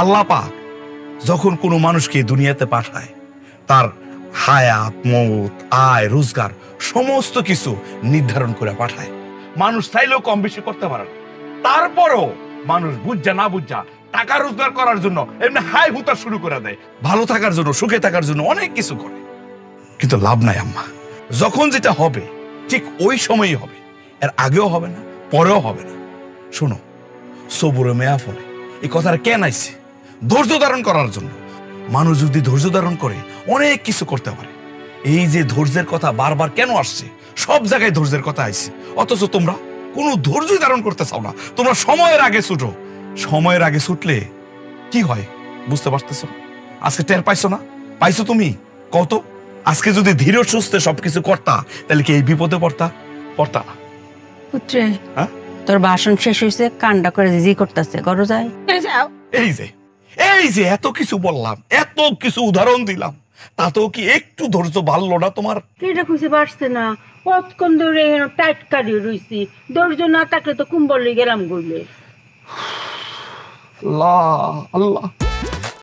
আল্লাহ পাক যখন কোনো মানুষকে দুনিয়াতে পাঠায় তার হায়াত মওত আয় রোজগার সমস্ত কিছু নির্ধারণ করে পাঠায়। মানুষ চাইলেও কম বেশি করতে পারে না, তারপরও মানুষ বুঝা না বুঝা টাকা রোজগার করার জন্য এমনি হাই হুতা শুরু করে দেয়, ভালো থাকার জন্য সুখে থাকার জন্য অনেক কিছু করে। কিন্তু লাভ নাই আম্মা, যখন যেটা হবে ঠিক ওই সময়ই হবে, এর আগেও হবে না পরেও হবে না। শোনো, সবুরে মেয়া ফলে এই কথাটা কেন আইছে? ধৈর্য ধারণ করার জন্য। মানুষ যদি ধৈর্য ধারণ করে অনেক কিছু করতে পারে। এই যে ধৈর্যের কথা বারবার কেন আসছে, সব জায়গায় ধৈর্যের কথা আইছে, অথচ তোমরা কোনো ধৈর্য ধারণ করতে চাও না। তোমরা সময়ের আগে ছুটো। সময়ের আগে ছুটলে কি হয় বুঝতে পারতেছো? আজকে টের পাইছো না? পাইছো তুমি? কত আজকে যদি ধীর সুস্থে সবকিছু করতা তাহলে কি এই বিপদে পড়তা না? পুত্রে, হ্যাঁ, তোর ভাষণ শেষ হয়েছে, কান্ডা করে জি করতেছে, করো যায়। এই যে এত কিছু বললাম, এত কিছু উদাহরণ দিলাম, তাতেও কি একটু ধৈর্য বাড়লো না তোমার? এটা খুঁজে পারছে না, কতক্ষণ ধরে টাইট কাটি রইছি, ধৈর্য না থাকলে তো কুম্বল গেলাম গইলে। আল্লাহ আল্লাহ।